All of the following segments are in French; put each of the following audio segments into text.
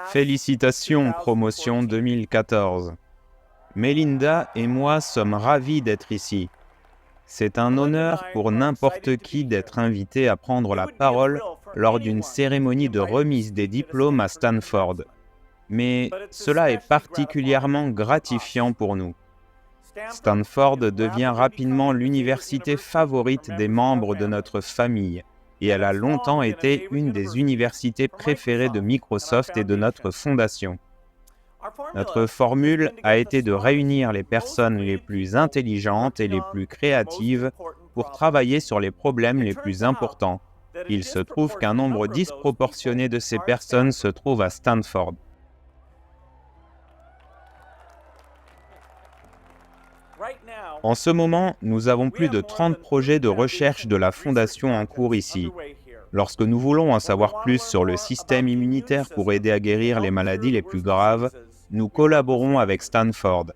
Félicitations, promotion 2014. Melinda et moi sommes ravis d'être ici. C'est un honneur pour n'importe qui d'être invité à prendre la parole lors d'une cérémonie de remise des diplômes à Stanford. Mais cela est particulièrement gratifiant pour nous. Stanford devient rapidement l'université favorite des membres de notre famille et elle a longtemps été une des universités préférées de Microsoft et de notre fondation. Notre formule a été de réunir les personnes les plus intelligentes et les plus créatives pour travailler sur les problèmes les plus importants. Il se trouve qu'un nombre disproportionné de ces personnes se trouve à Stanford. En ce moment, nous avons plus de 30 projets de recherche de la Fondation en cours ici. Lorsque nous voulons en savoir plus sur le système immunitaire pour aider à guérir les maladies les plus graves, nous collaborons avec Stanford.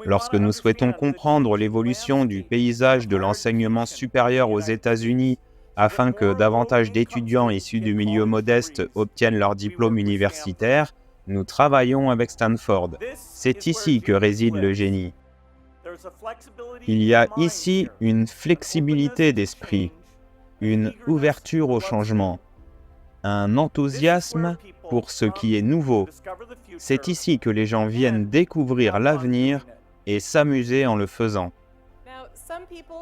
Lorsque nous souhaitons comprendre l'évolution du paysage de l'enseignement supérieur aux États-Unis afin que davantage d'étudiants issus du milieu modeste obtiennent leur diplôme universitaire, nous travaillons avec Stanford. C'est ici que réside le génie. Il y a ici une flexibilité d'esprit, une ouverture au changement, un enthousiasme pour ce qui est nouveau. C'est ici que les gens viennent découvrir l'avenir et s'amuser en le faisant.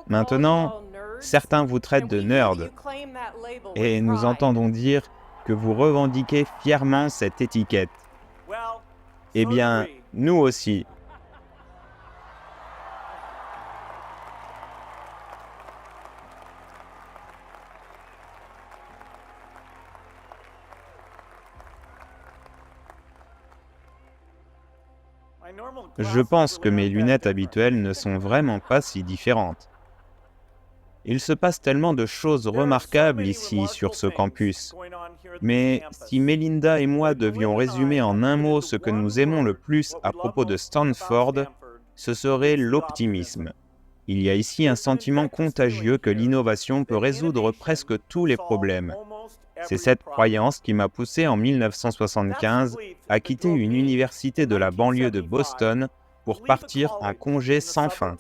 Maintenant, certains vous traitent de nerd et nous entendons dire que vous revendiquez fièrement cette étiquette. Eh bien, nous aussi. Je pense que mes lunettes habituelles ne sont vraiment pas si différentes. Il se passe tellement de choses remarquables ici sur ce campus. Mais si Melinda et moi devions résumer en un mot ce que nous aimons le plus à propos de Stanford, ce serait l'optimisme. Il y a ici un sentiment contagieux que l'innovation peut résoudre presque tous les problèmes. C'est cette croyance qui m'a poussé en 1975 à quitter une université de la banlieue de Boston pour partir en congé sans fin.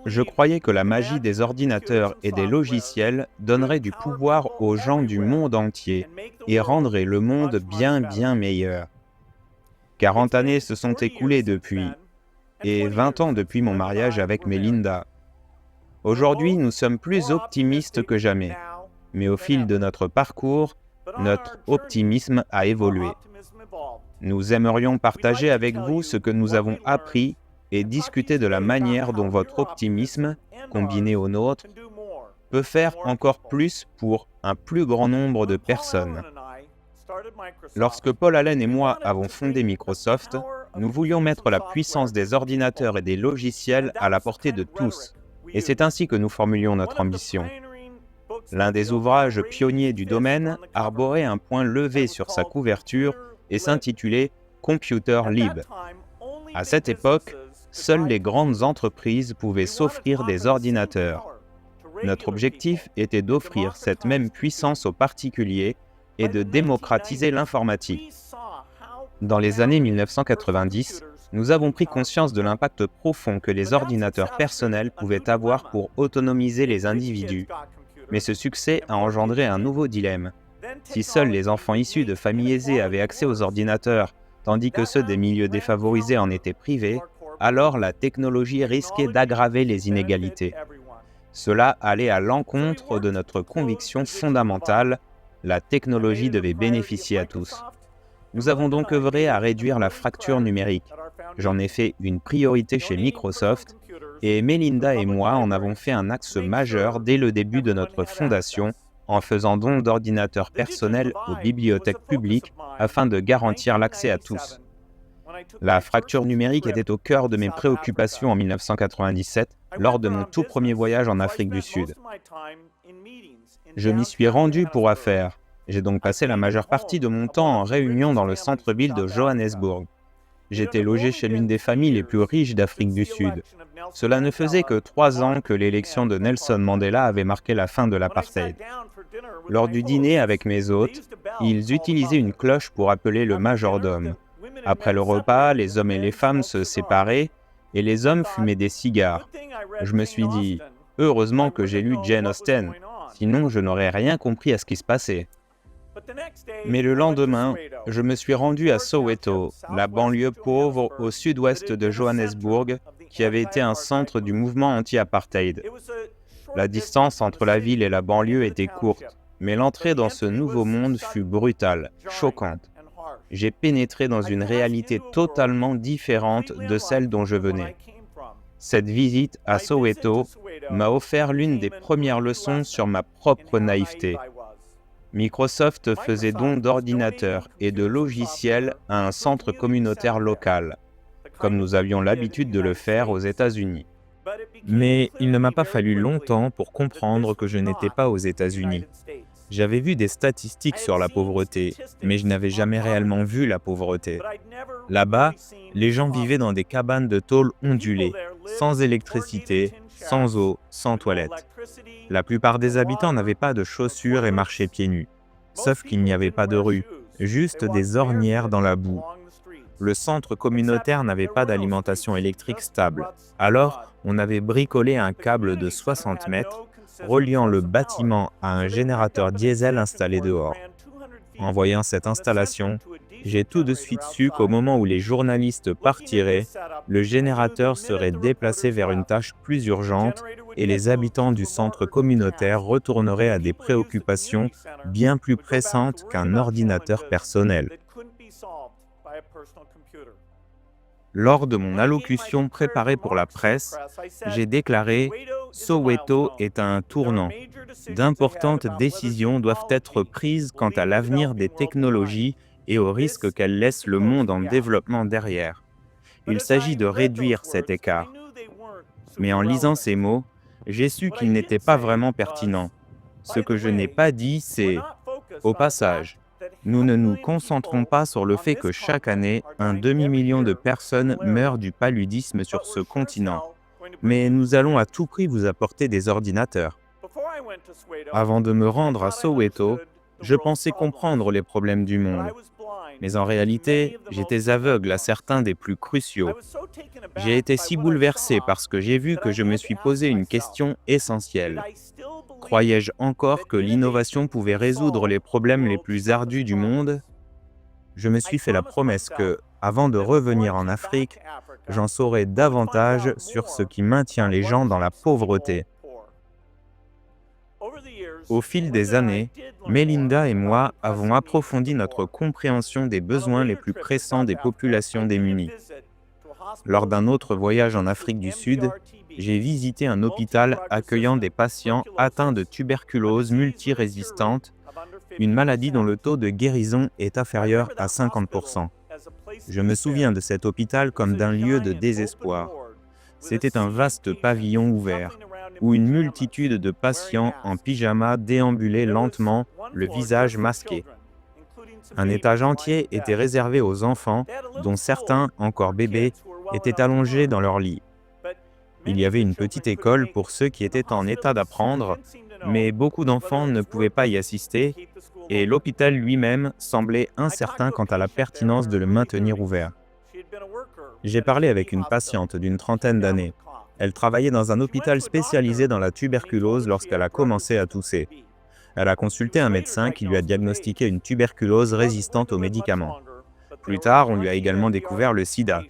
Je croyais que la magie des ordinateurs et des logiciels donnerait du pouvoir aux gens du monde entier et rendrait le monde bien meilleur. 40 années se sont écoulées depuis, et 20 ans depuis mon mariage avec Melinda. Aujourd'hui, nous sommes plus optimistes que jamais, mais au fil de notre parcours, notre optimisme a évolué. Nous aimerions partager avec vous ce que nous avons appris et discuter de la manière dont votre optimisme, combiné au nôtre, peut faire encore plus pour un plus grand nombre de personnes. Lorsque Paul Allen et moi avons fondé Microsoft, nous voulions mettre la puissance des ordinateurs et des logiciels à la portée de tous. Et c'est ainsi que nous formulions notre ambition. L'un des ouvrages pionniers du domaine arborait un point levé sur sa couverture et s'intitulait « Computer Lib ». À cette époque, seules les grandes entreprises pouvaient s'offrir des ordinateurs. Notre objectif était d'offrir cette même puissance aux particuliers et de démocratiser l'informatique. Dans les années 1990, nous avons pris conscience de l'impact profond que les ordinateurs personnels pouvaient avoir pour autonomiser les individus. Mais ce succès a engendré un nouveau dilemme. Si seuls les enfants issus de familles aisées avaient accès aux ordinateurs, tandis que ceux des milieux défavorisés en étaient privés, alors la technologie risquait d'aggraver les inégalités. Cela allait à l'encontre de notre conviction fondamentale, la technologie devait bénéficier à tous. Nous avons donc œuvré à réduire la fracture numérique. J'en ai fait une priorité chez Microsoft et Melinda et moi en avons fait un axe majeur dès le début de notre fondation en faisant don d'ordinateurs personnels aux bibliothèques publiques afin de garantir l'accès à tous. La fracture numérique était au cœur de mes préoccupations en 1997 lors de mon tout premier voyage en Afrique du Sud. Je m'y suis rendu pour affaires. J'ai donc passé la majeure partie de mon temps en réunion dans le centre-ville de Johannesburg. J'étais logé chez l'une des familles les plus riches d'Afrique du Sud. Cela ne faisait que 3 ans que l'élection de Nelson Mandela avait marqué la fin de l'apartheid. Lors du dîner avec mes hôtes, ils utilisaient une cloche pour appeler le majordome. Après le repas, les hommes et les femmes se séparaient et les hommes fumaient des cigares. Je me suis dit, heureusement que j'ai lu Jane Austen, sinon je n'aurais rien compris à ce qui se passait. Mais le lendemain, je me suis rendu à Soweto, la banlieue pauvre au sud-ouest de Johannesburg, qui avait été un centre du mouvement anti-apartheid. La distance entre la ville et la banlieue était courte, mais l'entrée dans ce nouveau monde fut brutale, choquante. J'ai pénétré dans une réalité totalement différente de celle dont je venais. Cette visite à Soweto m'a offert l'une des premières leçons sur ma propre naïveté. Microsoft faisait don d'ordinateurs et de logiciels à un centre communautaire local, comme nous avions l'habitude de le faire aux États-Unis. Mais il ne m'a pas fallu longtemps pour comprendre que je n'étais pas aux États-Unis. J'avais vu des statistiques sur la pauvreté, mais je n'avais jamais réellement vu la pauvreté. Là-bas, les gens vivaient dans des cabanes de tôle ondulées, sans électricité, sans eau, sans toilette. La plupart des habitants n'avaient pas de chaussures et marchaient pieds nus. Sauf qu'il n'y avait pas de rue, juste des ornières dans la boue. Le centre communautaire n'avait pas d'alimentation électrique stable. Alors, on avait bricolé un câble de 60 mètres, reliant le bâtiment à un générateur diesel installé dehors. En voyant cette installation, j'ai tout de suite su qu'au moment où les journalistes partiraient, le générateur serait déplacé vers une tâche plus urgente et les habitants du centre communautaire retourneraient à des préoccupations bien plus pressantes qu'un ordinateur personnel. Lors de mon allocution préparée pour la presse, j'ai déclaré « Soweto est à un tournant. D'importantes décisions doivent être prises quant à l'avenir des technologies et aux risques qu'elles laissent le monde en développement derrière. Il s'agit de réduire cet écart. » Mais en lisant ces mots, j'ai su qu'ils n'étaient pas vraiment pertinents. Ce que je n'ai pas dit, c'est « Au passage, nous ne nous concentrons pas sur le fait que chaque année, un demi-million de personnes meurent du paludisme sur ce continent. Mais nous allons à tout prix vous apporter des ordinateurs. » Avant de me rendre à Soweto, je pensais comprendre les problèmes du monde. Mais en réalité, j'étais aveugle à certains des plus cruciaux. J'ai été si bouleversé parce que j'ai vu que je me suis posé une question essentielle. Croyais-je encore que l'innovation pouvait résoudre les problèmes les plus ardus du monde ? Je me suis fait la promesse que, avant de revenir en Afrique, j'en saurais davantage sur ce qui maintient les gens dans la pauvreté. Au fil des années, Melinda et moi avons approfondi notre compréhension des besoins les plus pressants des populations démunies. Lors d'un autre voyage en Afrique du Sud, j'ai visité un hôpital accueillant des patients atteints de tuberculose multirésistante, une maladie dont le taux de guérison est inférieur à 50%. Je me souviens de cet hôpital comme d'un lieu de désespoir. C'était un vaste pavillon ouvert, où une multitude de patients en pyjama déambulaient lentement, le visage masqué. Un étage entier était réservé aux enfants, dont certains, encore bébés, étaient allongés dans leur lit. Il y avait une petite école pour ceux qui étaient en état d'apprendre, mais beaucoup d'enfants ne pouvaient pas y assister, et l'hôpital lui-même semblait incertain quant à la pertinence de le maintenir ouvert. J'ai parlé avec une patiente d'une trentaine d'années. Elle travaillait dans un hôpital spécialisé dans la tuberculose lorsqu'elle a commencé à tousser. Elle a consulté un médecin qui lui a diagnostiqué une tuberculose résistante aux médicaments. Plus tard, on lui a également découvert le sida.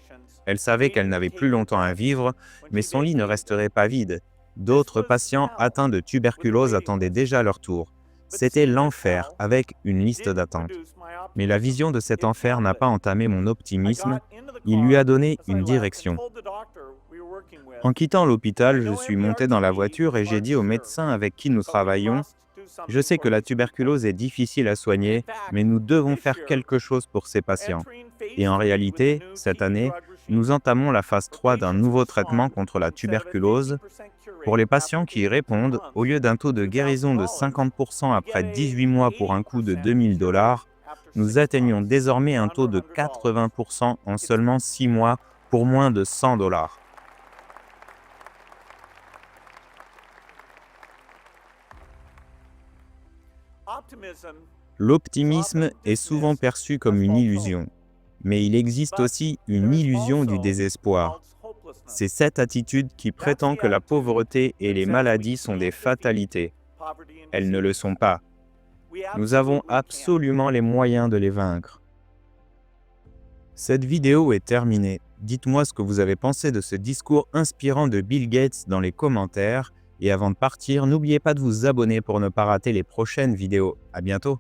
Elle savait qu'elle n'avait plus longtemps à vivre, mais son lit ne resterait pas vide. D'autres patients atteints de tuberculose attendaient déjà leur tour. C'était l'enfer, avec une liste d'attente. Mais la vision de cet enfer n'a pas entamé mon optimisme, il lui a donné une direction. En quittant l'hôpital, je suis monté dans la voiture et j'ai dit au médecin avec qui nous travaillons « Je sais que la tuberculose est difficile à soigner, mais nous devons faire quelque chose pour ces patients. » Et en réalité, cette année, nous entamons la phase 3 d'un nouveau traitement contre la tuberculose. Pour les patients qui y répondent, au lieu d'un taux de guérison de 50% après 18 mois pour un coût de $2 000, nous atteignons désormais un taux de 80% en seulement 6 mois pour moins de 100 $. L'optimisme est souvent perçu comme une illusion, mais il existe aussi une illusion du désespoir. C'est cette attitude qui prétend que la pauvreté et les maladies sont des fatalités. Elles ne le sont pas. Nous avons absolument les moyens de les vaincre. Cette vidéo est terminée. Dites-moi ce que vous avez pensé de ce discours inspirant de Bill Gates dans les commentaires. Et avant de partir, n'oubliez pas de vous abonner pour ne pas rater les prochaines vidéos. À bientôt!